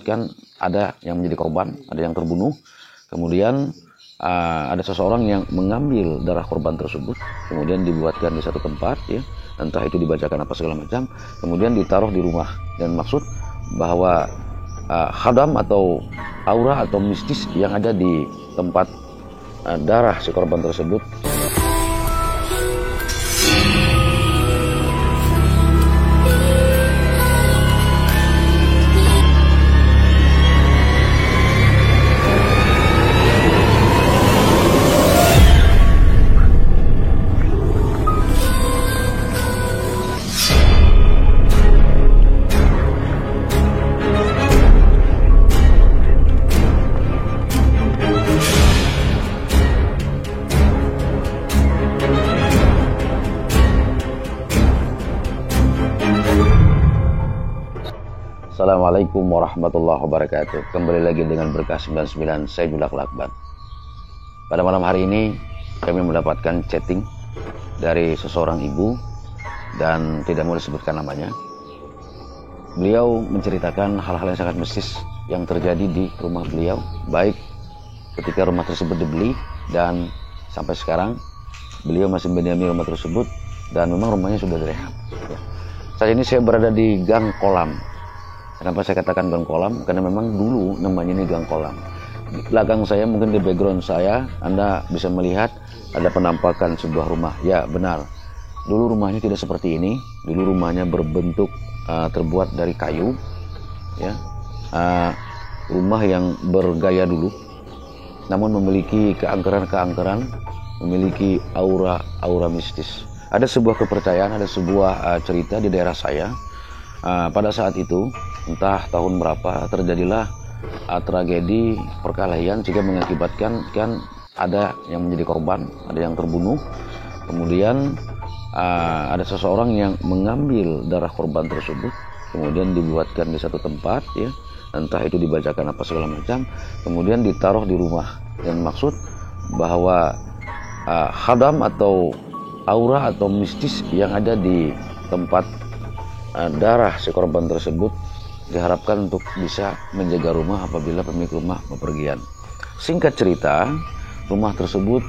Kan ada yang menjadi korban, ada yang terbunuh, kemudian ada seseorang yang mengambil darah korban tersebut, kemudian dibuatkan di satu tempat, ya, entah itu dibacakan apa segala macam, kemudian ditaruh di rumah, dan maksud bahwa khadam atau aura atau mistis yang ada di tempat darah si korban tersebut. Assalamualaikum warahmatullahi wabarakatuh. Kembali lagi dengan Berkah 99, saya Julak Lakban. Pada malam hari ini kami mendapatkan chatting dari seseorang ibu dan tidak mau disebutkan namanya. Beliau menceritakan hal-hal yang sangat mistis yang terjadi di rumah beliau, baik ketika rumah tersebut dibeli dan sampai sekarang beliau masih mendiami rumah tersebut, dan memang rumahnya sudah direhab. Saat ini saya berada di Gang Kolam. Kenapa saya katakan Gang Kolam? Karena memang dulu namanya ini Gang Kolam. Di belakang saya, mungkin di background saya, Anda bisa melihat ada penampakan sebuah rumah. Ya, benar. Dulu rumahnya tidak seperti ini. Dulu rumahnya berbentuk terbuat dari kayu. Ya, rumah yang bergaya dulu, namun memiliki keangkeran-keangkeran, memiliki aura mistis. Ada sebuah kepercayaan, ada sebuah cerita di daerah saya. Pada saat itu, entah tahun berapa, terjadilah tragedi perkelahian sehingga mengakibatkan ada yang menjadi korban, ada yang terbunuh, kemudian ada seseorang yang mengambil darah korban tersebut, kemudian dibuatkan di satu tempat, ya, entah itu dibacakan apa segala macam, kemudian ditaruh di rumah, dan maksud bahwa khadam atau aura atau mistis yang ada di tempat darah si korban tersebut diharapkan untuk bisa menjaga rumah apabila pemilik rumah bepergian. Singkat cerita, rumah tersebut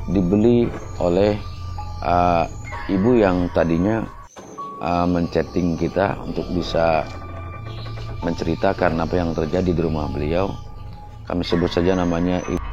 dibeli oleh ibu yang tadinya menchatting kita untuk bisa menceritakan apa yang terjadi di rumah beliau. Kami sebut saja namanya ibu.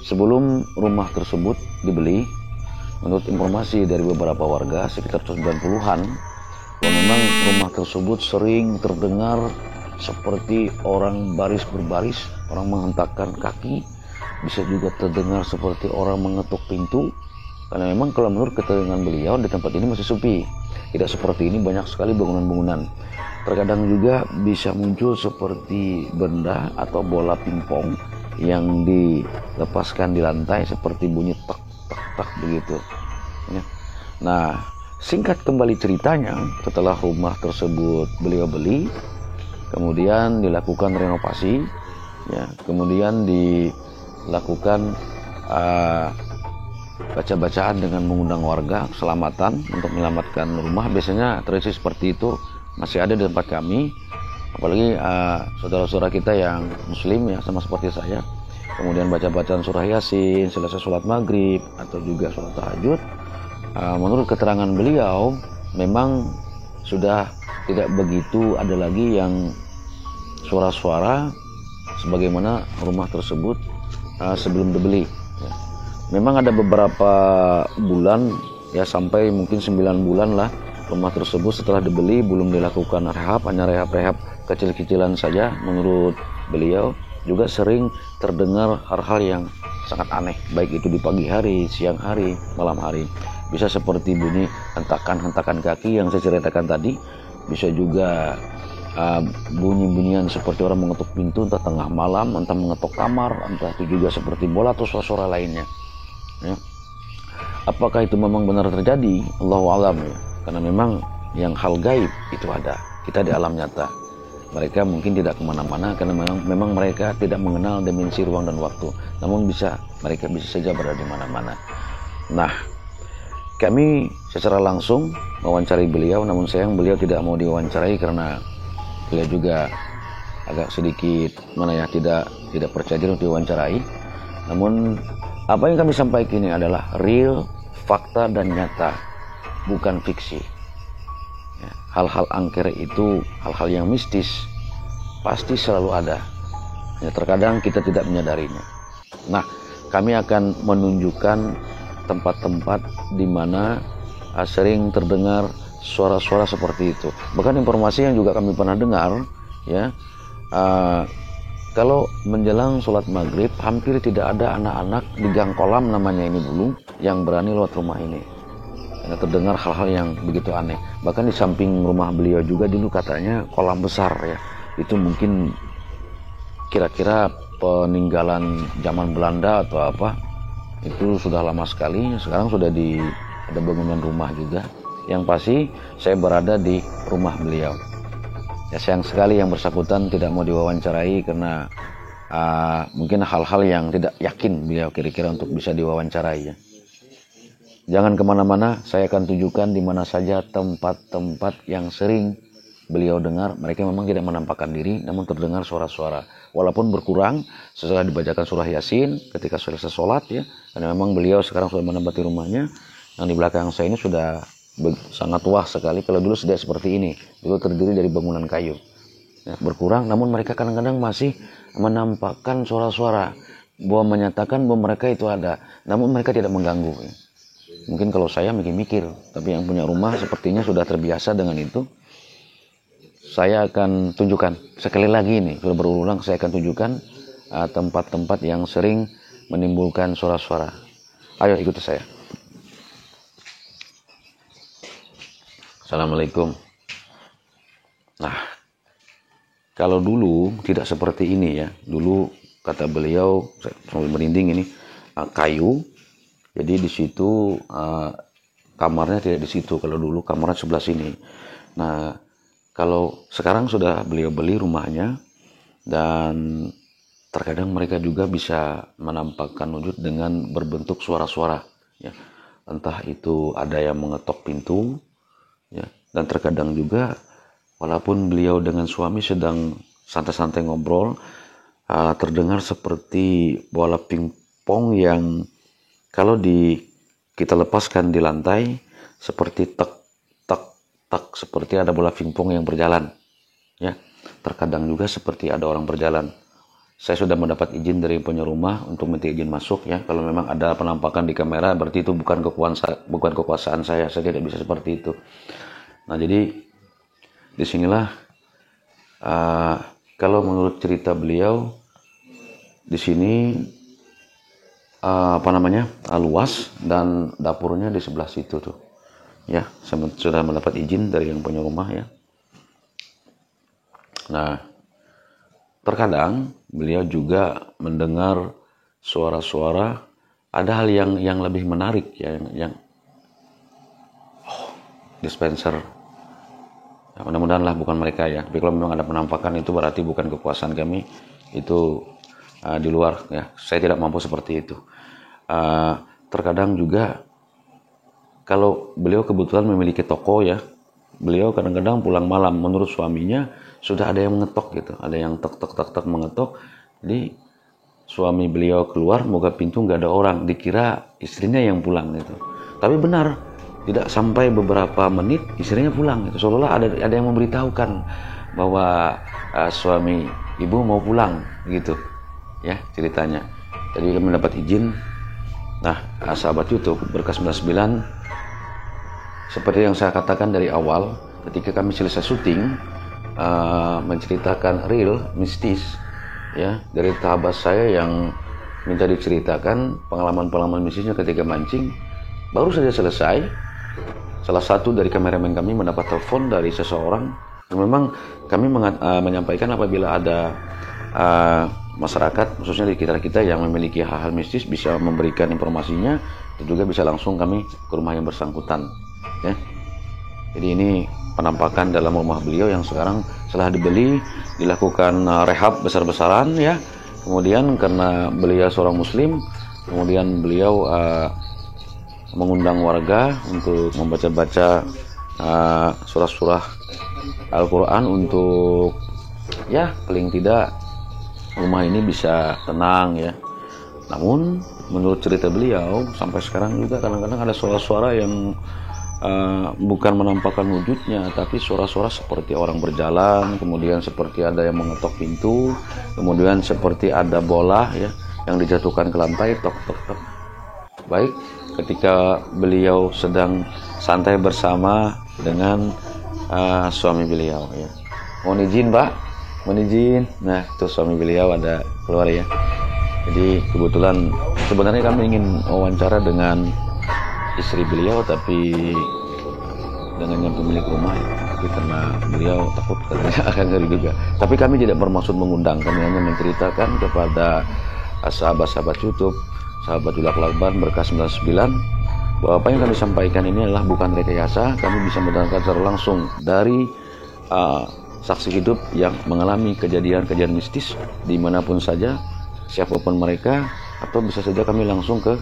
Sebelum rumah tersebut dibeli, menurut informasi dari beberapa warga sekitar 90-an, bahwa memang rumah tersebut sering terdengar seperti orang baris berbaris, orang menghentakkan kaki, bisa juga terdengar seperti orang mengetuk pintu. Karena memang kalau menurut keterangan beliau, di tempat ini masih sepi, tidak seperti ini banyak sekali bangunan-bangunan. Terkadang juga bisa muncul seperti benda atau bola pingpong yang dilepaskan di lantai seperti bunyi tek tak begitu, ya. Nah, singkat kembali ceritanya, setelah rumah tersebut beliau beli, kemudian dilakukan renovasi, ya, kemudian dilakukan baca-bacaan dengan mengundang warga keselamatan untuk menyelamatkan rumah. Biasanya tradisi seperti itu masih ada di tempat kami, apalagi saudara-saudara kita yang muslim, ya, sama seperti saya. Kemudian baca-bacaan surah Yasin selesai sholat maghrib atau juga sholat tahajud. Menurut keterangan beliau, memang sudah tidak begitu ada lagi yang suara-suara sebagaimana rumah tersebut sebelum dibeli. Memang ada beberapa bulan, ya, sampai mungkin 9 bulan lah rumah tersebut setelah dibeli belum dilakukan rehab, hanya rehab-rehab kecil-kecilan saja. Menurut beliau juga sering terdengar hal-hal yang sangat aneh, baik itu di pagi hari, siang hari, malam hari. Bisa seperti bunyi hentakan-hentakan kaki yang saya ceritakan tadi, bisa juga bunyi-bunyian seperti orang mengetuk pintu, entah tengah malam, entah mengetuk kamar, entah itu juga seperti bola atau suara-suara lainnya, ya. Apakah itu memang benar terjadi? Allahu a'lam, ya. Karena memang yang hal gaib itu ada, kita di alam nyata. Mereka mungkin tidak kemana-mana karena memang mereka tidak mengenal dimensi ruang dan waktu. Namun mereka bisa saja berada di mana-mana. Nah, kami secara langsung mewawancari beliau, namun sayang beliau tidak mau diwawancarai karena beliau juga agak sedikit tidak percaya diri untuk diwawancarai. Namun apa yang kami sampaikan ini adalah real, fakta dan nyata, bukan fiksi. Ya, hal-hal angker itu, hal-hal yang mistis pasti selalu ada. Ya, terkadang kita tidak menyadarinya. Nah, kami akan menunjukkan tempat-tempat di mana sering terdengar suara-suara seperti itu. Bahkan informasi yang juga kami pernah dengar, ya, kalau menjelang sholat maghrib hampir tidak ada anak-anak di gang kolam namanya ini dulu yang berani lewat rumah ini. Karena terdengar hal-hal yang begitu aneh. Bahkan di samping rumah beliau juga dulu katanya kolam besar, ya. Itu mungkin kira-kira peninggalan zaman Belanda atau apa. Itu sudah lama sekali. Sekarang sudah ada bangunan rumah juga. Yang pasti saya berada di rumah beliau. Ya, sayang sekali yang bersangkutan tidak mau diwawancarai karena mungkin hal-hal yang tidak yakin beliau kira-kira untuk bisa diwawancarai, ya. Jangan kemana-mana, saya akan tunjukkan di mana saja tempat-tempat yang sering beliau dengar. Mereka memang tidak menampakkan diri, namun terdengar suara-suara. Walaupun berkurang setelah dibacakan surah Yasin ketika selesai sholat, ya. Karena memang beliau sekarang sudah menempati rumahnya. Yang di belakang saya ini sudah sangat wah sekali. Kalau dulu sudah seperti ini, dulu terdiri dari bangunan kayu. Ya, berkurang, namun mereka kadang-kadang masih menampakkan suara-suara, bahwa menyatakan bahwa mereka itu ada, namun mereka tidak mengganggu. Ya. Mungkin kalau saya mikir-mikir, tapi yang punya rumah sepertinya sudah terbiasa dengan itu. Saya akan tunjukkan sekali lagi ini, sudah berulang saya akan tunjukkan tempat-tempat yang sering menimbulkan suara-suara. Ayo ikuti saya. Assalamualaikum. Nah, kalau dulu tidak seperti ini, ya. Dulu kata beliau, sambil merinding ini, kayu. Jadi di situ kamarnya tidak di situ. Kalau dulu kamarnya sebelah sini. Nah, kalau sekarang sudah beliau beli rumahnya, dan terkadang mereka juga bisa menampakkan wujud dengan berbentuk suara-suara, ya. Entah itu ada yang mengetok pintu, ya, dan terkadang juga walaupun beliau dengan suami sedang santai-santai ngobrol, terdengar seperti bola pingpong yang kalau kita lepaskan di lantai seperti tek tek tek, seperti ada bola pingpong yang berjalan, ya. Terkadang juga seperti ada orang berjalan. Saya sudah mendapat izin dari punya rumah untuk minta izin masuk, ya. Kalau memang ada penampakan di kamera, berarti itu bukan kekuasaan saya tidak bisa seperti itu. Nah, jadi disinilah kalau menurut cerita beliau di sini luas, dan dapurnya di sebelah situ tuh, ya. Saya sudah mendapat izin dari yang punya rumah, ya. Nah, terkadang beliau juga mendengar suara-suara, ada hal yang lebih menarik, ya, yang dispenser. Ya, mudah-mudahan bukan mereka, ya. Tapi kalau memang ada penampakan itu berarti bukan kekuasaan kami, itu di luar, ya. Saya tidak mampu seperti itu. Terkadang juga kalau beliau kebetulan memiliki toko, ya, beliau kadang-kadang pulang malam, menurut suaminya sudah ada yang mengetok gitu, ada yang tek tek tek tek mengetok. Jadi suami beliau keluar, buka pintu nggak ada orang, dikira istrinya yang pulang gitu. Tapi benar, tidak sampai beberapa menit istrinya pulang gitu. Seolah-olah ada yang memberitahukan bahwa suami ibu mau pulang gitu, ya, ceritanya. Jadi kami mendapat izin. Nah, sahabat YouTube Berkah 99, seperti yang saya katakan dari awal, ketika kami selesai syuting, menceritakan real, mistis, ya, dari sahabat saya yang minta diceritakan pengalaman-pengalaman mistisnya ketika mancing. Baru saja selesai, salah satu dari kameramen kami mendapat telepon dari seseorang. Dan memang kami menyampaikan apabila ada masyarakat, khususnya di sekitar kita yang memiliki hal-hal mistis, bisa memberikan informasinya, dan juga bisa langsung kami ke rumah yang bersangkutan, ya. Jadi ini penampakan dalam rumah beliau yang sekarang setelah dibeli, dilakukan rehab besar-besaran, ya. Kemudian karena beliau seorang muslim, kemudian beliau mengundang warga untuk membaca-baca surah-surah Al-Quran untuk ya paling tidak rumah ini bisa tenang ya. Namun menurut cerita beliau sampai sekarang juga kadang-kadang ada suara-suara yang bukan menampakkan wujudnya, tapi suara-suara seperti orang berjalan, kemudian seperti ada yang mengetok pintu, kemudian seperti ada bola ya yang dijatuhkan ke lantai, tok tok tok. Baik, ketika beliau sedang santai bersama dengan suami beliau ya. Mohon izin Pak, mohon izin. Nah itu suami beliau ada keluar ya. Jadi kebetulan sebenarnya kami ingin wawancara dengan istri beliau, tapi dengan yang pemilik rumah ya. Tapi karena beliau takut katanya akan ngeri juga. Tapi kami tidak bermaksud mengundang, kami hanya menceritakan kepada sahabat-sahabat YouTube, sahabat Julak Lakban Berkah 99, bahwa apa yang kami sampaikan ini adalah bukan rekayasa. Kami bisa mendengarkan secara langsung dari saksi hidup yang mengalami kejadian-kejadian mistis dimanapun saja, siapapun mereka, atau bisa saja kami langsung ke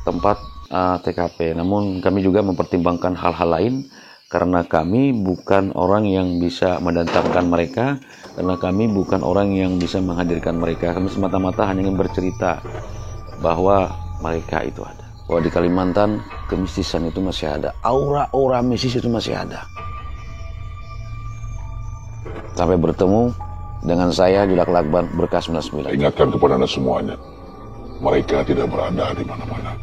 tempat TKP. Namun kami juga mempertimbangkan hal-hal lain, karena kami bukan orang yang bisa mendatangkan mereka, karena kami bukan orang yang bisa menghadirkan mereka. Kami semata-mata hanya ingin bercerita bahwa mereka itu ada, bahwa di Kalimantan kemistisan itu masih ada, aura-aura mistis itu masih ada. Sampai bertemu dengan saya Julak Lakban Berkah 99. Ingatkan kepada anda semuanya, mereka tidak berada di mana-mana.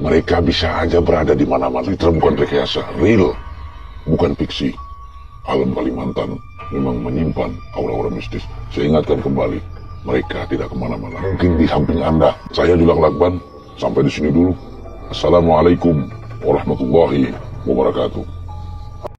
Mereka bisa aja berada di mana-mana. Itu bukan rekayasa, real, bukan fiksi. Alam Kalimantan memang menyimpan aura-aura mistis. Saya ingatkan kembali, mereka tidak kemana-mana. Mungkin di samping anda. Saya Julak Lakban, sampai di sini dulu. Assalamualaikum warahmatullahi wabarakatuh.